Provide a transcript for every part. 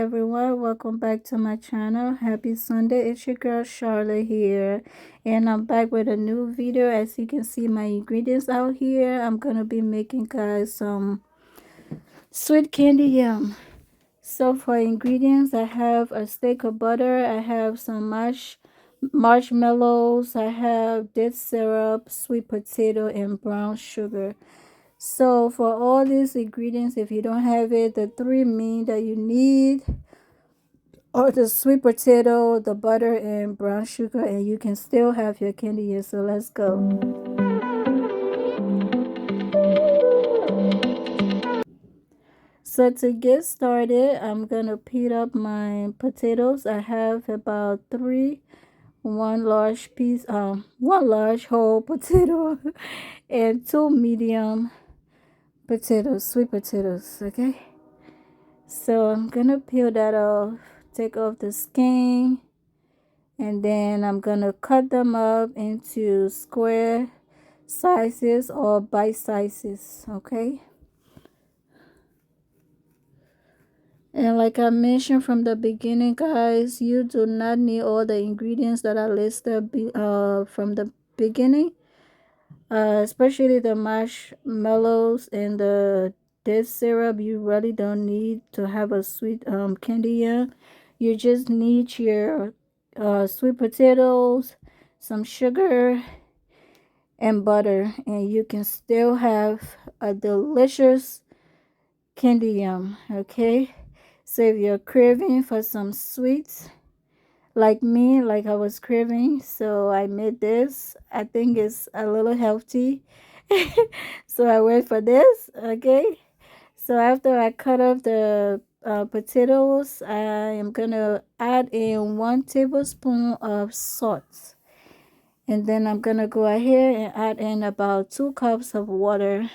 everyone, welcome back to my channel. Happy Sunday. It's your girl Charlotte here, and I'm back with a new video. As you can see my ingredients out here, I'm gonna be making guys some sweet candy yam. So for ingredients, I have a stick of butter, I have some marshmallows, I have date syrup, sweet potato, and brown sugar. So for all these ingredients, if you don't have it, the three main that you need are the sweet potato, the butter, and brown sugar, and you can still have your candy here. So let's go. So to get started, I'm gonna heat up my potatoes. I have about one one large whole potato and two medium potatoes, sweet potatoes. Okay. So I'm gonna peel that off, take off the skin, and then I'm gonna cut them up into square sizes or bite sizes. Okay. And like I mentioned from the beginning, guys, you do not need all the ingredients that I listed from the beginning, especially the marshmallows and the date syrup. You really don't need to have a sweet candy yam. You just need your sweet potatoes, some sugar, and butter, and you can still have a delicious candy yam. Okay. So if you're craving for some sweets like me, like I was craving, so I made this. I think it's a little healthy. So I went for this. Okay. So after I cut up the potatoes, I am gonna add in 1 tablespoon of salt, and then I'm gonna go ahead and add in about 2 cups of water,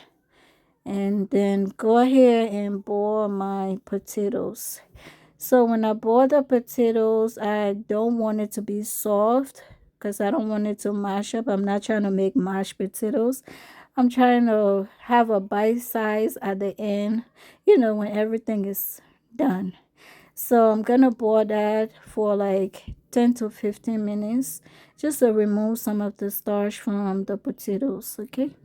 and then go ahead and boil my potatoes. So when I boil the potatoes, I don't want it to be soft because I don't want it to mash up. I'm not trying to make mashed potatoes. I'm trying to have a bite size at the end, when everything is done. So I'm gonna boil that for like 10 to 15 minutes just to remove some of the starch from the potatoes. Okay.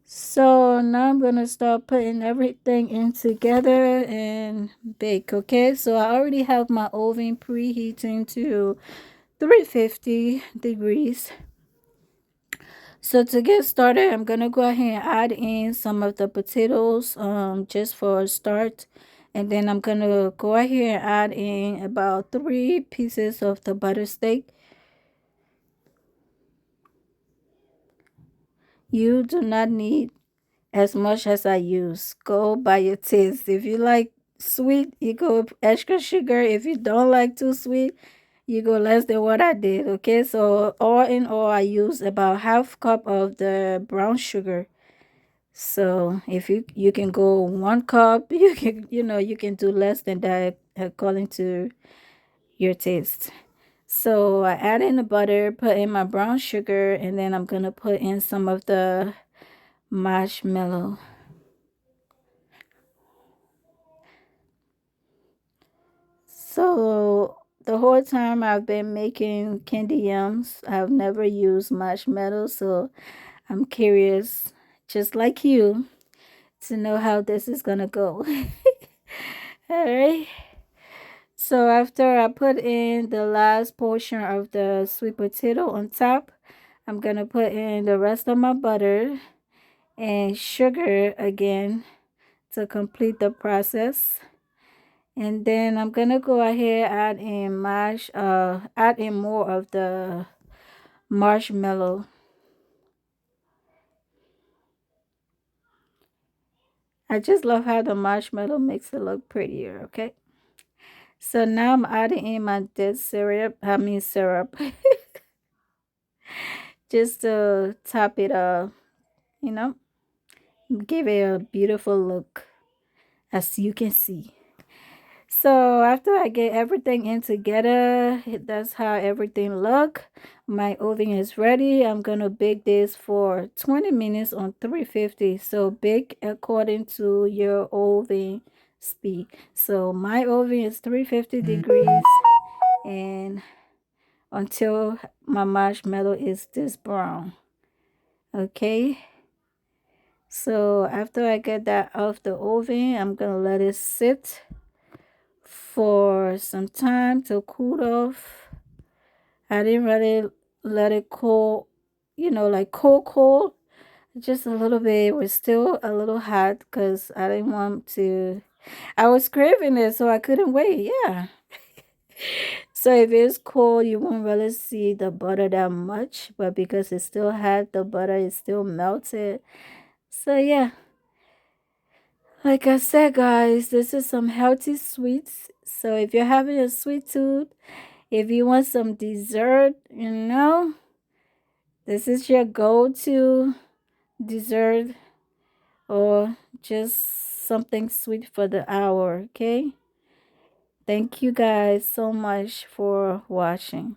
So now I'm gonna start putting everything in together and bake. Okay, so I already have my oven preheating to 350 degrees. So to get started, I'm gonna go ahead and add in some of the potatoes just for a start, and then I'm gonna go ahead and add in about 3 pieces of the butter steak. You do not need as much as I use. Go by your taste. If you like sweet, you go extra sugar. If you don't like too sweet, you go less than what I did. Okay, so all in all, I use about half cup of the brown sugar. So if you can go 1 cup, you can do less than that according to your taste. So I add in the butter, put in my brown sugar, and then I'm gonna put in some of the marshmallow. So the whole time I've been making candy yams, I've never used marshmallows, so I'm curious, just like you, to know how this is gonna go. All right. So after I put in the last portion of the sweet potato on top, I'm gonna put in the rest of my butter and sugar again to complete the process. And then I'm gonna go ahead add in more of the marshmallow. I just love how the marshmallow makes it look prettier. Okay, so now I'm adding in my date syrup just to top it up, you know give it a beautiful look, as you can see. So after I get everything in together, that's how everything look. My oven is ready. I'm gonna bake this for 20 minutes on 350. So bake according to your oven speed. So my oven is 350 degrees, and until my marshmallow is this brown. Okay, so after I get that off the oven, I'm gonna let it sit for some time to cool off. I didn't really let it cool, like cold. Just a little bit. It was still a little hot because I didn't want to. I was craving it, so I couldn't wait. Yeah. So if it's cold, you won't really see the butter that much, but because it's still hot, the butter is still melted. So yeah, like I said, guys, this is some healthy sweets. So if you're having a sweet tooth, if you want some dessert, this is your go-to dessert or just something sweet for the hour, okay? Thank you guys so much for watching.